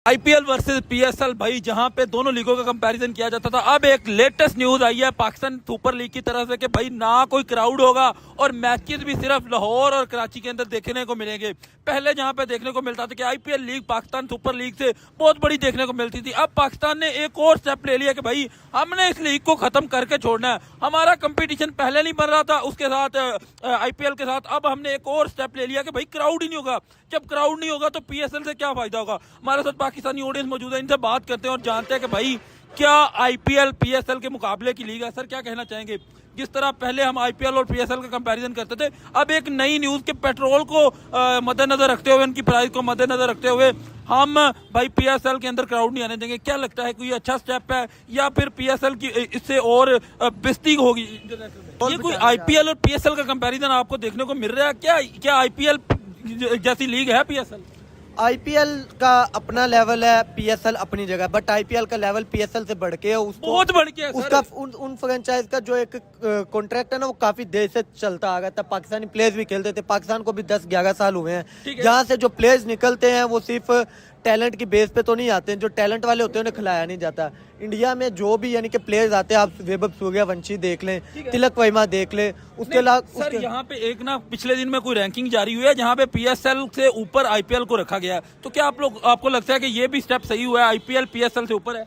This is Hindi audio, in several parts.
आईपीएल वर्सेस पीएसएल भाई, जहां पे दोनों लीगों का कंपैरिजन किया जाता था, अब एक लेटेस्ट न्यूज आई है पाकिस्तान सुपर लीग की तरफ से कि भाई ना कोई क्राउड होगा और मैचेस भी सिर्फ लाहौर और कराची के अंदर देखने को मिलेंगे। पहले जहां पे देखने को मिलता था कि IPL league Pakistan super league से बहुत बड़ी देखने को मिलती थी, अब पाकिस्तान ने एक और स्टेप ले लिया कि भाई हमने इस लीग को खत्म करके छोड़ना है। हमारा कंपटीशन पहले नहीं बन रहा था उसके साथ आईपीएल के साथ, अब हमने एक और स्टेप ले लिया कि भाई क्राउड ही नहीं होगा। जब क्राउड नहीं होगा तो पीएसएल से क्या फायदा होगा। हमारे साथ पाकिस्तानी ऑडियंस मौजूद है, इनसे बात करते हैं और जानते हैं कि भाई क्या आईपीएल पीएसएल के मुकाबले की लीग है। सर क्या कहना चाहेंगे, जिस तरह पहले हम आईपीएल और पीएसएल का कंपैरिजन करते थे, अब एक नई न्यूज के पेट्रोल को मद्देनजर रखते हुए, उनकी प्राइस को मद्देनजर रखते हुए हम भाई पीएसएल के अंदर क्राउड नहीं आने देंगे। क्या लगता है कोई अच्छा स्टेप है या फिर पीएसएल की इससे और बेइज्जती होगी इंटरनेशनल में? ये कोई आईपीएल और पीएसएल का कंपैरिजन आपको देखने को मिल रहा है क्या आईपीएल जैसी लीग है पीएसएल? आईपीएल का अपना लेवल है, पीएसएल अपनी जगह, बट आईपीएल का लेवल पीएसएल से बढ़ के है। बहुत बढ़ के है उसका उन फ्रेंचाइज का जो एक कॉन्ट्रैक्ट है ना, वो काफी देर से चलता आ गया था। पाकिस्तानी प्लेयर्स भी खेलते थे, पाकिस्तान को भी 10-11 साल हुए हैं। यहाँ से जो प्लेयर्स निकलते हैं वो सिर्फ टैलेंट की बेस पे तो नहीं आते हैं, जो टैलेंट वाले होते हैं उन्हें खिलाया नहीं जाता। इंडिया में जो भी यानी कि प्लेयर्स आते हैं, आप वैभव सूर्यवंशी देख लें, तिलक वर्मा देख लें, उसके अलावा सर यहाँ पे एक ना पिछले दिन में कोई रैंकिंग जारी हुई है जहाँ पे पीएसएल से ऊपर आईपीएल को रखा गया है, तो क्या आपको लगता है कि ये भी स्टेप सही हुआ है, आईपीएल पीएसएल से ऊपर है?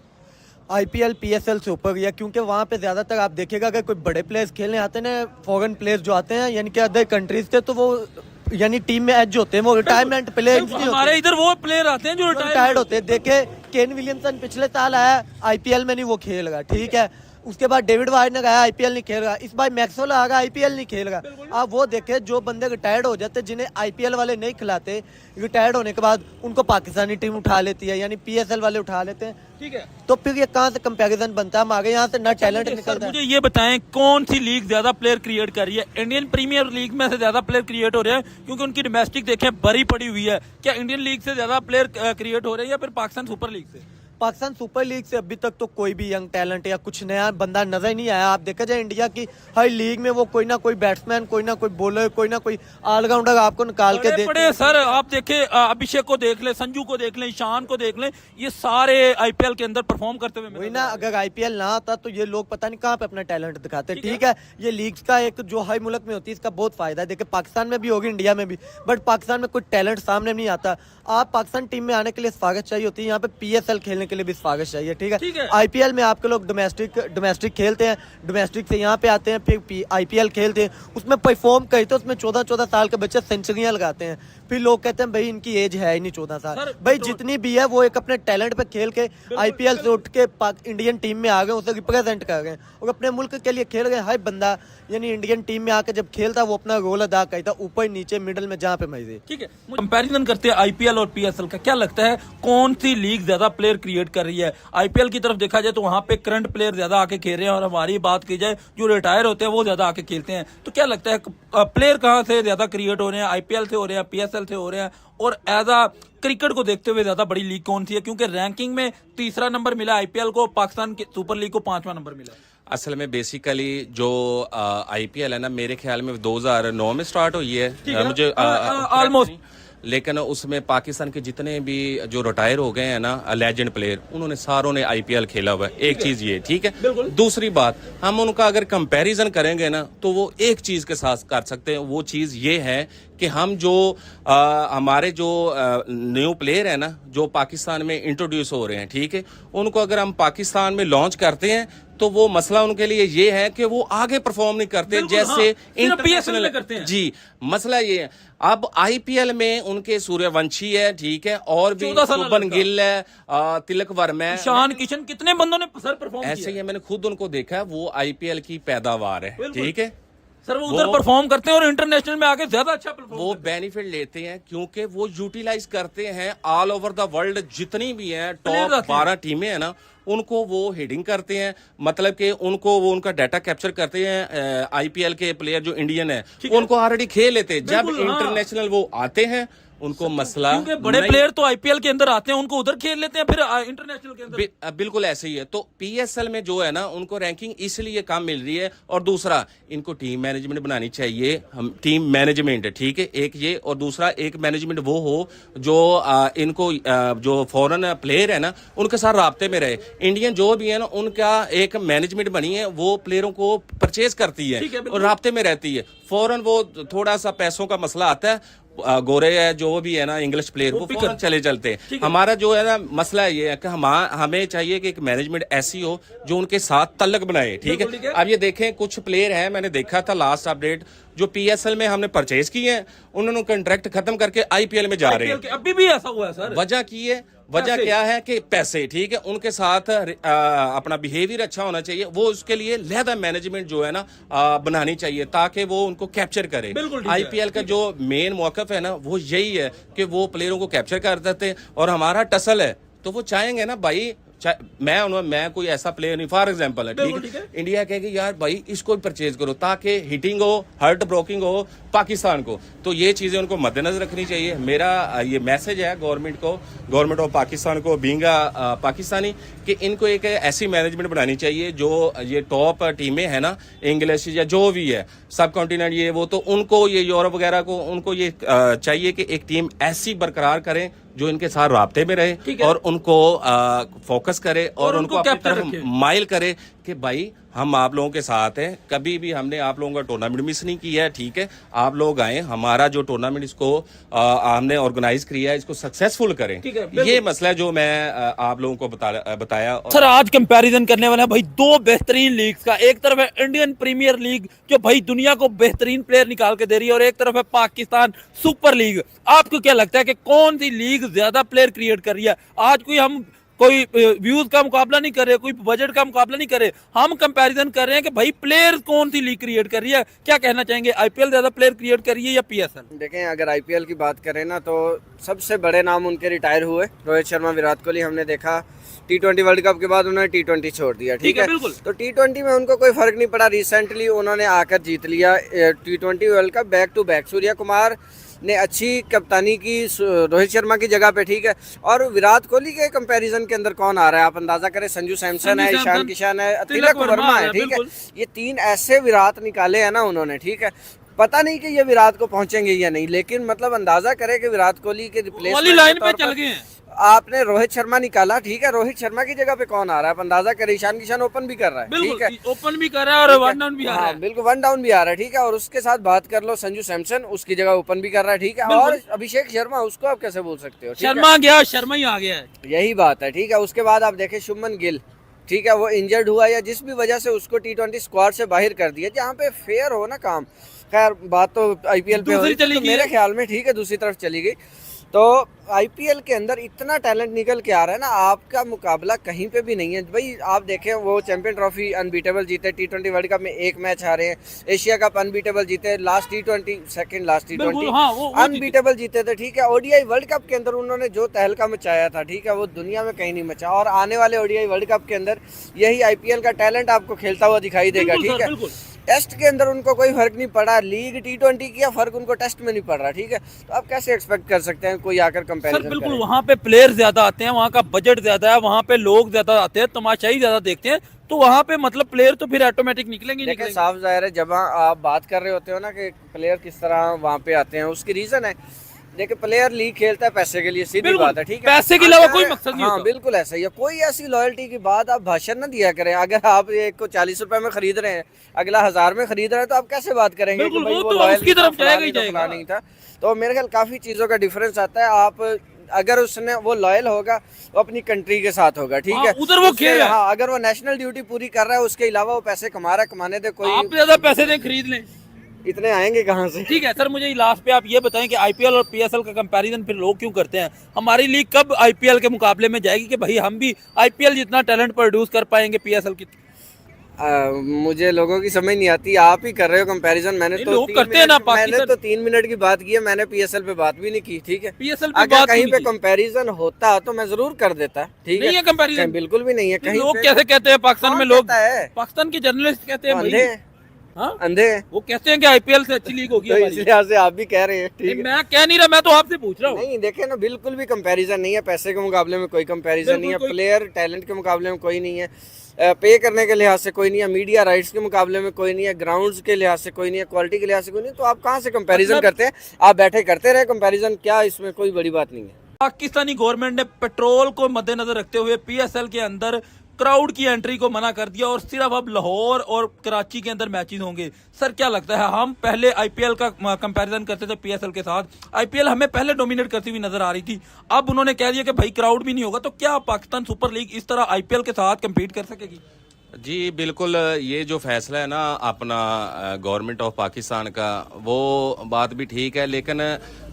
आईपीएल पीएसएल से ऊपर गया क्योंकि वहाँ पे ज्यादातर आप देखिएगा अगर कोई बड़े प्लेयर्स खेलने आते हैं ना, फॉरेन प्लेयर्स जो आते हैं यानी कि अदर कंट्रीज से, तो वो यानी टीम में एज होते हैं, वो रिटायरमेंट प्लेयर्स हमारे इधर वो प्लेयर आते हैं जो रिटायर्ड होते हैं। देखे केन विलियमसन पिछले साल आया, आईपीएल में नहीं वो खेल रहा, ठीक है। उसके बाद डेविड वार्नर गया, आईपीएल नहीं खेल रहा। इस बार मैक्सवेल आ गया, आईपीएल नहीं खेल रहा। आप वो देखे जो बंदे रिटायर्ड हो जाते, जिन्हें आईपीएल वाले नहीं खिलाते, रिटायर्ड होने के बाद उनको पाकिस्तानी टीम उठा लेती है, यानी पीएसएल वाले उठा लेते हैं, ठीक है। तो फिर ये कहाँ से कंपैरिजन बनता है? हम आगे यहाँ से ना टैलेंट निकलता है। मुझे ये बताएं कौन सी लीग ज्यादा प्लेयर क्रिएट कर रही है? इंडियन प्रीमियर लीग में से ज्यादा प्लेयर क्रिएट हो रहे हैं क्योंकि उनकी डोमेस्टिक देखें भरी पड़ी हुई है। क्या इंडियन लीग से ज्यादा प्लेयर क्रिएट हो रहे हैं या फिर पाकिस्तान सुपर लीग से? पाकिस्तान सुपर लीग से अभी तक तो कोई भी यंग टैलेंट या कुछ नया बंदा नजर नहीं आया। आप देखा जाए इंडिया की हर लीग में वो कोई ना कोई बैट्समैन, कोई ना कोई बॉलर, कोई ना कोई ऑलराउंडर आपको निकाल के दे पड़े। सर आप देखें, अभिषेक को देख ले, संजू को देख ले, ईशान को देख ले, ये सारे आईपीएल के अंदर परफॉर्म करते हुए। वही ना, अगर आईपीएल ना आता तो ये लोग पता नहीं कहाँ पे अपना टैलेंट दिखाते। ठीक है, ये लीग्स का एक जो हर मुल्क में होती है, इसका बहुत फायदा है। देखिए पाकिस्तान में भी होगी, इंडिया में भी, बट पाकिस्तान में कोई टैलेंट सामने नहीं आता। आप पाकिस्तान टीम में आने के लिए स्वागत चाहिए होती है, यहाँ पे पीएसएल खेलने के लिए भी स्वागत चाहिए, ठीक है। आईपीएल में आपके लोग डोमेस्टिक खेलते हैं, डोमेस्टिक से यहाँ पे आते हैं, फिर आईपीएल खेलते हैं, उसमें परफॉर्म करते हैं, उसमें 14-14 साल के बच्चे सेंचुरियां लगाते हैं। फिर लोग कहते हैं भाई इनकी एज है ही नहीं 14 साल। भाई जितनी भी है वो एक अपने टैलेंट पे खेल के आईपीएल से उठ के इंडियन टीम में आ गए, उसे रिप्रेजेंट कर गए और अपने मुल्क के लिए खेल गए। हर बंदा यानी इंडियन टीम में आकर जब खेलता वो अपना रोल अदा करता, ऊपर नीचे मिडल में जहाँ पे मर्जी। ठीक है, कंपैरिजन करते हैं आईपीएल और पीएसएल का, क्या लगता है कौन सी लीग ज्यादा प्लेयर क्रिएट कर रही है? आईपीएल की तरफ देखा जाए तो वहां पे करंट प्लेयर ज्यादा आके खेल रहे हैं और हमारी बात की जाए जो रिटायर होते हैं वो ज्यादा आके खेलते हैं। तो क्या लगता है प्लेयर कहाँ से ज्यादा क्रिएट हो रहे हैं? आईपीएल से हो रहे हैं, पीएसएल से हो रहे हैं, और एज आ क्रिकेट को देखते हुए ज्यादा बड़ी लीग कौन सी है? क्योंकि रैंकिंग में तीसरा नंबर मिला आईपीएल को, पाकिस्तान की सुपर लीग को 5वां नंबर मिला। असल में बेसिकली जो आईपीएल है ना, मेरे ख्याल में 2009 में स्टार्ट हुई है मुझे ऑलमोस्ट, लेकिन उसमें पाकिस्तान के जितने भी जो रिटायर हो गए हैं ना लेजेंड प्लेयर, उन्होंने सारों ने आईपीएल खेला हुआ है। एक चीज ये, ठीक है। दूसरी बात, हम उनका अगर कंपैरिजन करेंगे ना तो वो एक चीज के साथ कर सकते हैं। वो चीज ये है कि हम जो हमारे जो न्यू प्लेयर है ना, जो पाकिस्तान में इंट्रोड्यूस हो रहे हैं, ठीक है, उनको अगर हम पाकिस्तान में लॉन्च करते हैं तो वो मसला उनके लिए ये है कि वो आगे परफॉर्म नहीं करते जैसे इंटरनेशनल करते हैं। जी, मसला ये है। अब आईपीएल में उनके सूर्यवंशी है, ठीक है, और भी शुभमन गिल है, तिलक वर्मा है, ईशान किशन, कितने बंदों ने सर परफॉर्म ऐसे ही है। मैंने खुद उनको देखा है, वो आईपीएल की पैदावार है, ठीक है सर। वो उधर परफॉर्म करते हैं और इंटरनेशनल में आके ज्यादा अच्छा परफॉर्म, वो बेनिफिट लेते हैं क्योंकि वो यूटिलाइज करते हैं ऑल ओवर द वर्ल्ड। जितनी भी हैं टॉप 12 टीमें हैं ना, उनको वो हेडिंग करते हैं, मतलब कि उनको वो उनका डाटा कैप्चर करते हैं। आईपीएल के प्लेयर जो इंडियन है उनको ऑलरेडी खेल लेते हैं, जब इंटरनेशनल वो आते हैं उनको मसला क्योंकि बड़े प्लेयर तो आईपीएल के अंदर आते हैं, उनको उधर खेल लेते हैं, फिर इंटरनेशनल के अंदर बिल्कुल ऐसे ही है। तो पीएसएल में जो है ना, उनको रैंकिंग इसलिए कम मिल रही है। और दूसरा, इनको टीम मैनेजमेंट बनानी चाहिए। हम टीम मैनेजमेंट, ठीक है, एक ये, और दूसरा एक मैनेजमेंट वो हो जो इनको जो फॉरेन प्लेयर है ना, उनके साथ राब्ते में रहे। इंडियन जो भी है ना, उनका एक मैनेजमेंट बनी है, वो प्लेयरों को परचेज करती है और राब्ते में रहती है। फॉरेन वो थोड़ा सा पैसों का मसला आता है, गोरे है जो भी है ना इंग्लिश प्लेयर, वो फौरन चले चलते हैं। हमारा जो है ना मसला ये है कि हमें चाहिए कि एक मैनेजमेंट ऐसी हो जो उनके साथ तल्लक बनाए, ठीक है। अब ये देखें, कुछ प्लेयर हैं, मैंने देखा था लास्ट अपडेट, जो पीएसएल में हमने परचेज किए हैं, उन्होंने कॉन्ट्रैक्ट खत्म करके आईपीएल में जा रहे हैं। अभी भी ऐसा हुआ है सर। वजह की है, वजह क्या है कि पैसे, ठीक है, उनके साथ अपना बिहेवियर अच्छा होना चाहिए। वो उसके लिए लहदा मैनेजमेंट जो है ना बनानी चाहिए, ताकि वो उनको कैप्चर करे। आईपीएल का जो मेन मौकफ है ना, वो यही है कि वो प्लेयरों को कैप्चर कर देते हैं। और हमारा टसल है, तो वो चाहेंगे ना भाई, मैं कोई ऐसा प्लेयर नहीं, फॉर एग्जांपल है, ठीक है, इंडिया कहेगी यार भाई इसको परचेज करो, ताकि हिटिंग हो, हर्ट ब्रोकिंग हो पाकिस्तान को। तो ये चीजें उनको मद्देनजर रखनी चाहिए। मेरा ये मैसेज है गवर्नमेंट को, गवर्नमेंट ऑफ पाकिस्तान को, बीइंग पाकिस्तानी, कि इनको एक ऐसी मैनेजमेंट बनानी चाहिए जो ये टॉप टीमें हैं ना, इंग्लिश या जो भी है, सब कॉन्टिनेंट ये वो, तो उनको ये यूरोप वगैरह को उनको ये चाहिए कि एक टीम ऐसी बरकरार करें जो इनके साथ राब्ते में रहे और उनको फोकस करे और उनको अपनी तरफ माइल करे कि भाई हम आप लोगों के साथ हैं। कभी भी हमने आप लोगों का टूर्नामेंट मिस नहीं किया है, ठीक है, आप लोग आए, हमारा जो टूर्नामेंट इसको हमने ऑर्गेनाइज किया है, इसको सक्सेसफुल करें। ये मसला है जो मैं आप लोगों को बताया। सर आज कंपैरिजन करने वाला है भाई दो बेहतरीन लीग्स का। एक तरफ है इंडियन प्रीमियर लीग जो भाई दुनिया को बेहतरीन प्लेयर निकाल के दे रही है, और एक तरफ है पाकिस्तान सुपर लीग। आपको क्या लगता है कि कौन सी लीग ज्यादा प्लेयर क्रिएट कर रही है? आज कोई व्यूज का मुकाबला नहीं कर रहे, कोई बजट का मुकाबला नहीं कर रहे, हम कंपैरिजन कर रहे हैं कि भाई प्लेयर कौन सी लीग क्रिएट कर रही है। क्या कहना चाहेंगे, आईपीएल ज्यादा प्लेयर क्रिएट कर रही है या पीएसएल? देखें, अगर आईपीएल की बात करें ना, तो सबसे बड़े नाम उनके रिटायर हुए, रोहित शर्मा, विराट कोहली। हमने देखा T20 वर्ल्ड कप के बाद उन्होंने T20 छोड़ दिया, ठीक है, तो T20 में उनको कोई फर्क नहीं पड़ा। रिसेंटली उन्होंने आकर जीत लिया T20 world cup back to back. Surya Kumar ने अच्छी कप्तानी की रोहित शर्मा की जगह पे, ठीक है। और विराट कोहली के कंपैरिजन के अंदर कौन आ रहा है, आप अंदाजा करें, संजू सैमसन है, ईशान किशन है, तिलक वर्मा है, ठीक है। ये तीन ऐसे विराट निकाले हैं ना उन्होंने, ठीक है। पता नहीं कि ये विराट को पहुंचेंगे या नहीं, लेकिन मतलब अंदाजा करें कि विराट कोहली के रिप्लेसमेंट लाइन पे चल गए हैं। आपने रोहित शर्मा निकाला, ठीक है, रोहित शर्मा की जगह पे कौन आ रहा है, आप अंदाजा करें। ईशान किशन ओपन भी कर रहा है, ठीक है, ओपन भी कर रहा है और वन डाउन भी आ रहा है, बिल्कुल वन डाउन भी आ रहा है, ठीक है। और उसके साथ बात कर लो, संजू सैमसन उसकी जगह ओपन भी कर रहा है, ठीक है। और अभिषेक शर्मा, उसको आप कैसे बोल सकते हो, शर्मा गया, शर्मा ही आ गया है, यही बात है, ठीक है। उसके बाद आप देखें शुभमन गिल, ठीक है, वो इंजर्ड हुआ या जिस भी वजह से उसको T20 स्क्वाड से बाहर कर दिया, जहाँ पे फेयर हो ना काम। खैर बात तो आईपीएल पे हुई, तो मेरे ख्याल में ठीक है, दूसरी तरफ चली गई। तो आईपीएल के अंदर इतना टैलेंट निकल के आ रहा है ना, आपका मुकाबला कहीं पे भी नहीं है भाई। आप देखें, वो चैंपियन ट्रॉफी अनबीटेबल जीते, T20 वर्ल्ड कप में एक मैच हारे हैं, एशिया कप अनबीटेबल जीते, last T20 second last T20 unbeatable जीते थे, ठीक है। ओडीआई वर्ल्ड कप के अंदर उन्होंने जो तहलका मचाया था, ठीक है, वो दुनिया में कहीं नहीं मचा। और आने वाले ओडीआई वर्ल्ड कप के अंदर यही आईपीएल का टैलेंट आपको खेलता हुआ दिखाई देगा, ठीक है। टेस्ट के अंदर उनको कोई फर्क नहीं पड़ा, लीग T20 किया, फर्क उनको टेस्ट में नहीं पड़ रहा, ठीक है। तो आप कैसे एक्सपेक्ट कर सकते हैं कोई आकर कंपैरिजन? बिल्कुल, वहाँ पे प्लेयर ज्यादा आते हैं, वहाँ का बजट ज्यादा है, वहाँ पे लोग ज्यादा आते हैं, तमाशाई ज्यादा देखते हैं, तो वहाँ पे मतलब प्लेयर तो फिर ऑटोमेटिक निकलेंगे। साफ जाहिर है, जब आप बात कर रहे होते हो ना कि प्लेयर किस तरह वहाँ पे आते हैं, उसकी रीजन है। देखिए, प्लेयर लीग खेलता है पैसे के लिए, सीधी बात है, ठीक है, पैसे के अलावा कोई मकसद नहीं होता। बिल्कुल ऐसा ही है। कोई ऐसी लॉयल्टी की बात आप भाषण ना दिया करें। अगर आप एक को 40 रुपए में खरीद रहे हैं, अगला 1000 में खरीद रहे हैं, तो आप कैसे बात करेंगे कि भाई वो लॉयल तरफ जाएगा नहीं था। तो मेरे ख्याल काफी चीजों का डिफरेंस आता है। आप अगर उसने वो लॉयल होगा, वो अपनी कंट्री के साथ होगा, ठीक है, उधर वो खेल, हाँ, अगर वो नेशनल ड्यूटी पूरी कर रहा है, उसके अलावा वो पैसे कमा रहा है, कमाने दे, कोई आप ज्यादा पैसे दें खरीद लें, इतने आएंगे कहाँ से? ठीक है सर, मुझे लास्ट पे आप ये बताएं कि आईपीएल और पीएसएल का कंपैरिजन फिर लोग क्यों करते हैं? हमारी लीग कब आईपीएल के मुकाबले में जाएगी कि भाई हम भी आईपीएल जितना टैलेंट प्रोड्यूस कर पाएंगे पीएसएल की? मुझे लोगों की समझ नहीं आती, आप ही कर रहे हो कंपैरिजन। मैंने तो 3 मिनट की बात की है, मैंने पीएसएल पे बात भी नहीं की, ठीक है। पीएसएल पे अगर कहीं पे कंपैरिजन होता तो मैं जरूर कर देता, ठीक है। कंपैरिजन बिल्कुल भी नहीं है। कहीं लोग कैसे कहते हैं पाकिस्तान में, लोग पाकिस्तान के जर्नलिस्ट कहते हैं हाँ? अंधे हैं। वो कहते हैं कि आईपीएल से अच्छी लीग होगी तो हमारी। इस लिहाज से आप भी कह रहे हैं, ठीक नहीं, है। मैं कह नहीं रहा, मैं तो आपसे पूछ रहा हूँ। नहीं देखे ना, बिल्कुल भी कंपैरिजन नहीं है, पैसे के मुकाबले में कोई कंपैरिजन नहीं है, प्लेयर टैलेंट के मुकाबले में कोई नहीं है, पे करने के लिहाज से कोई नहीं है, मीडिया राइट्स के मुकाबले में कोई नहीं है, ग्राउंड्स के लिहाज से कोई नहीं है, क्वालिटी के लिहाज से कोई नहीं, तो आप कहाँ से कंपैरिजन करते हैं? आप बैठे करते रहे कंपैरिजन, क्या इसमें कोई बड़ी बात नहीं है। पाकिस्तानी गवर्नमेंट ने पेट्रोल को मद्देनजर रखते हुए पीएसएल के अंदर क्राउड की एंट्री को मना कर दिया और सिर्फ अब लाहौर और कराची के अंदर मैचेस होंगे। सर क्या लगता है, हम पहले आईपीएल का कंपैरिजन करते थे पीएसएल के साथ, आईपीएल हमें पहले डोमिनेट करती हुई नजर आ रही थी, अब उन्होंने कह दिया कि भाई क्राउड भी नहीं होगा, तो क्या पाकिस्तान सुपर लीग इस तरह आईपीएल के साथ कम्पीट कर सकेगी? जी बिल्कुल, ये जो फैसला है ना अपना गवर्नमेंट ऑफ पाकिस्तान का, वो बात भी ठीक है, लेकिन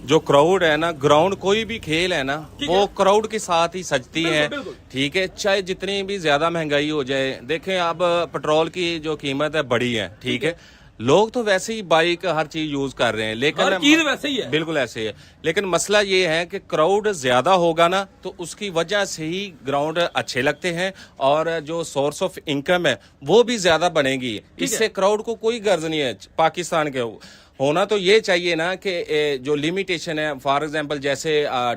जो क्राउड है ना, ग्राउंड कोई भी खेल है ना, वो क्राउड के साथ ही सजती है, ठीक है, चाहे जितनी भी ज्यादा महंगाई हो जाए। देखें अब पेट्रोल की जो कीमत है बड़ी है, ठीक है, लोग तो वैसे ही बाइक हर चीज यूज कर रहे हैं, लेकिन हर चीज वैसे ही है, बिल्कुल ऐसे ही है, लेकिन मसला ये है कि क्राउड ज्यादा होगा ना, तो उसकी वजह से ही ग्राउंड अच्छे लगते हैं और जो सोर्स ऑफ इनकम है वो भी ज्यादा बनेगी। इससे क्राउड को कोई गर्ज नहीं है। पाकिस्तान के होना तो ये चाहिए ना कि जो लिमिटेशन है, फॉर एग्जांपल जैसे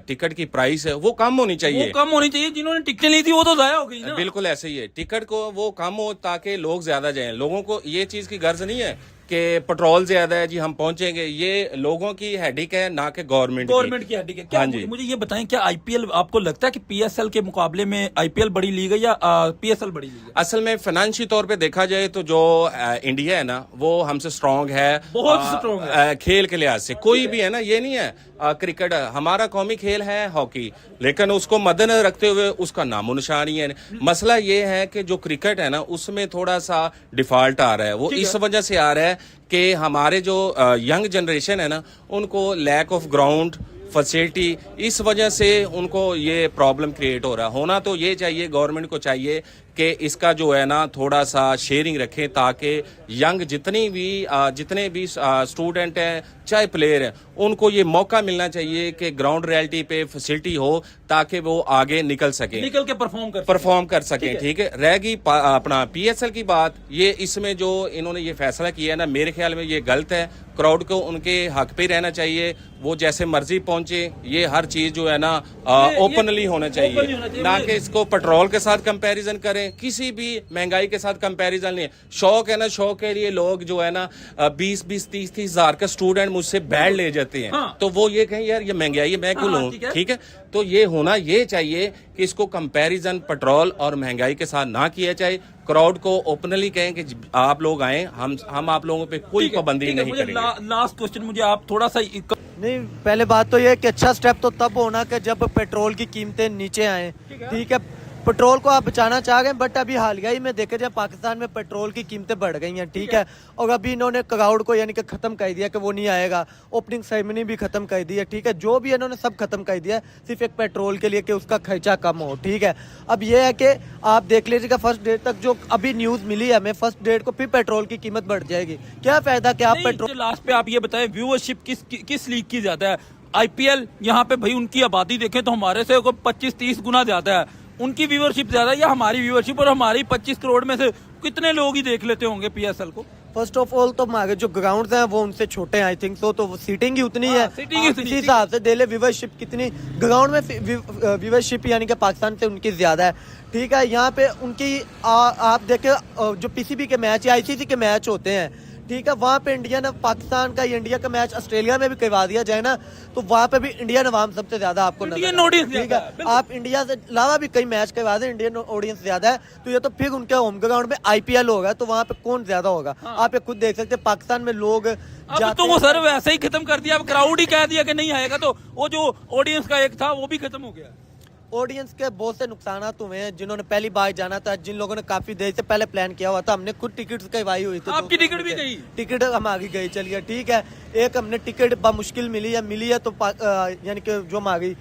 टिकट की प्राइस है वो कम होनी चाहिए, वो कम होनी चाहिए। जिन्होंने टिकटें ली थी वो तो जाया हो गई ना। बिल्कुल ऐसे ही है, टिकट को वो कम हो ताकि लोग ज्यादा जाएं। लोगों को ये चीज की गर्ज नहीं है कि पेट्रोल ज्यादा है जी हम पहुंचेंगे, ये लोगों की हेडिक है ना कि गवर्नमेंट की हेडिक है। क्या हाँ जी। मुझे ये बताएं, क्या आईपीएल आपको लगता है कि पीएसएल के मुकाबले में आईपीएल बड़ी लीग है या पीएसएल बड़ी लीग है? असल में फाइनेंशियल तौर पे देखा जाए तो जो इंडिया है ना वो हमसे स्ट्रांग है, बहुत स्ट्रांग है खेल के लिहाज से। कोई भी है ना, ये नहीं है क्रिकेट हमारा कौमी खेल है हॉकी, लेकिन उसको मद्देनजर रखते हुए उसका नामो निशान ही है। मसला ये है कि जो क्रिकेट है ना उसमें थोड़ा सा डिफॉल्ट आ रहा है, वो इस वजह से आ रहा है कि हमारे जो यंग जनरेशन है ना उनको लैक ऑफ ग्राउंड फैसिलिटी, इस वजह से उनको ये प्रॉब्लम क्रिएट हो रहा है। होना तो ये चाहिए, गवर्नमेंट को चाहिए कि इसका जो है ना थोड़ा सा शेयरिंग रखें ताकि यंग जितने भी स्टूडेंट हैं चाहे प्लेयर हैं उनको ये मौका मिलना चाहिए कि ग्राउंड रियलिटी पे फैसिलिटी हो ताकि वो आगे निकल के परफॉर्म कर सकें, ठीक है। रहेगी अपना पीएसएल की बात, ये इसमें जो इन्होंने ये फैसला किया है ना, मेरे ख्याल में ये गलत है। क्राउड को उनके हक पे रहना चाहिए, वो जैसे मर्जी पहुंचे, ये हर चीज जो है ना ओपनली होना चाहिए, ना कि इसको पेट्रोल के साथ कंपैरिजन करें, किसी भी महंगाई के साथ कंपैरिजन नहीं है। शौक है ना, शौक के लिए लोग जो है ना 20-20, 30-30 हजार का स्टूडेंट मुझसे बैट ले जाते हैं। हाँ। तो वो ये कहें यार ये महंगाई है, मैं क्यों लूं, ठीक है। तो ये होना ये चाहिए कि इसको कंपैरिजन पेट्रोल और महंगाई के साथ ना किया जाए। क्राउड को ओपनली कहें कि आप लोग आए, हम आप लोगों पे कोई पाबंदी नहीं करेंगे। लास्ट क्वेश्चन मुझे आप थोड़ा सा नहीं, पहले बात तो ये है कि अच्छा स्टेप तो तब होना कि जब पेट्रोल की कीमतें नीचे आए, ठीक है। पेट्रोल को आप बचाना चाह रहे हैं, बट अभी हालिया ही में देखे जाए पाकिस्तान में पेट्रोल की कीमतें बढ़ गई हैं, ठीक है। और अभी इन्होंने क्राउड को यानी कि खत्म कर दिया कि वो नहीं आएगा, ओपनिंग सेरेमनी भी खत्म कर दी है, ठीक है। जो भी इन्होंने सब खत्म कर दिया है सिर्फ एक पेट्रोल के लिए कि उसका खर्चा कम हो, ठीक है। अब ये है कि आप देख लीजिएगा फर्स्ट डेट तक जो अभी न्यूज मिली है हमें, फर्स्ट डेट को फिर पेट्रोल की कीमत बढ़ जाएगी। क्या फायदा कि आप पेट्रोल। लास्ट पे आप ये बताएं, व्यूअरशिप किस लीग की ज्यादा है? आईपीएल, यहाँ पे भाई उनकी आबादी देखें तो हमारे से 25-30 गुना ज्यादा है, उनकी व्यूअरशिप ज्यादा है या हमारी व्यूअरशिप? और हमारी 25 करोड़ में से कितने लोग ही देख लेते होंगे पीएसएल को? फर्स्ट ऑफ ऑल तो हमारे जो ग्राउंड हैं वो उनसे छोटे हैं, आई थिंक सो, तो सीटिंग ही उतनी है, इसी हिसाब से दे ले व्यूअरशिप कितनी ग्राउंड में व्यूअरशिप यानी कि पाकिस्तान से उनकी ज्यादा है, ठीक है। यहाँ पे उनकी आप देखे जो पीसीबी के मैच या आईसीसी के मैच होते हैं, ठीक है, वहाँ पे इंडिया ने पाकिस्तान का इंडिया का मैच ऑस्ट्रेलिया में भी करवा दिया जाए ना, तो वहाँ पे भी इंडियन अवाम सबसे ज्यादा आपको नजर, ठीक है। आप इंडिया से अलावा भी कई मैच करवा दें, इंडियन ऑडियंस ज्यादा है, तो ये तो फिर उनके होम ग्राउंड में आईपीएल होगा, तो वहाँ पे कौन ज्यादा होगा? हाँ। आप ये खुद देख सकते हैं पाकिस्तान में लोग अब तो वो सर वैसे ही खत्म कर दिया, अब क्राउड ही कह दिया कि नहीं आएगा, तो वो जो ऑडियंस का एक था वो भी खत्म हो गया। ऑडियंस के बहुत से नुकसान हुए हैं, जिन्होंने पहली बार जाना था, जिन लोगों ने काफी देर से पहले प्लान किया हुआ था, हमने खुद टिकट करवाई हुई थी। आपकी टिकट भी गई? टिकट हमारी गई, चलिए ठीक है। एक हमने टिकट मुश्किल मिली है तो यानी कि जो हमारी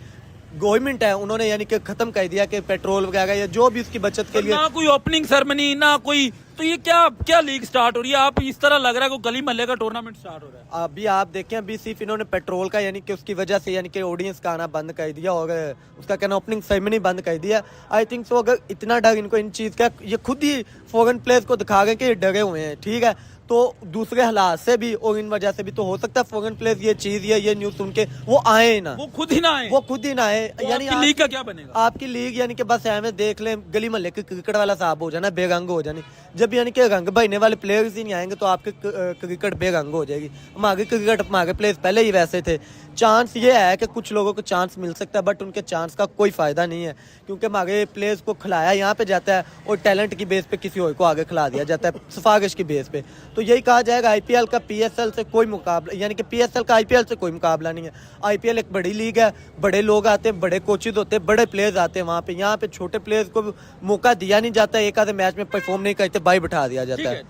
गवर्नमेंट है उन्होंने यानी कि खत्म कर दिया कि पेट्रोल वगैरह या जो भी उसकी बचत के लिए, ना कोई ओपनिंग सेरेमनी ना कोई, तो ये क्या लीग स्टार्ट हो रही है? आप इस तरह लग रहा है कोई गली महल्ले का टूर्नामेंट स्टार्ट हो रहा है। अभी आप देखें, अभी सिर्फ इन्होंने पेट्रोल का यानी कि उसकी वजह से यानी कि ऑडियंस का आना बंद कर दिया और उसका कहना ओपनिंग सेरेमनी बंद कर दिया। आई थिंक सो अगर इतना डर इनको इन चीज का, ये खुद ही फॉरेन प्लेयर्स को दिखा रहे हैं कि ये डरे हुए हैं, ठीक है। तो दूसरे हालात से भी और इन वजह से भी तो हो सकता है फॉरेन प्लेयर्स ये चीज या ये न्यूज सुन के वो आए ना, वो खुद ही ना आए, वो खुद ही ना आए। तो यानी आपकी लीग का क्या बनेगा? आपकी लीग यानी कि बस हमें देख लें गली मोहल्ले के क्रिकेट वाला साहब हो जाना, बेरंग हो जानी। जब यानी कि रंग बहने वाले प्लेयर्स ही नहीं आएंगे तो आपके क्रिकेट बेरंग हो जाएगी। हमारे क्रिकेट हमारे प्लेयर्स पहले ही वैसे थे। चांस ये है कि कुछ लोगों को चांस मिल सकता है बट उनके चांस का कोई फायदा नहीं है, क्योंकि हमारे प्लेयर्स को खिलाया यहाँ पे जाता है और टैलेंट की बेस पे किसी और को आगे खिला दिया जाता है, सिफारिश की बेस पे। तो यही कहा जाएगा आईपीएल का पीएसएल से कोई मुकाबला, यानी कि पीएसएल का आईपीएल से कोई मुकाबला नहीं है। आईपीएल एक बड़ी लीग है, बड़े लोग आते हैं, बड़े कोचेज होते हैं, बड़े प्लेयर्स आते हैं वहाँ पे। यहाँ पे छोटे प्लेयर्स को मौका दिया नहीं जाता, एक आधे मैच में परफॉर्म नहीं करते बाई बिठा दिया जाता है।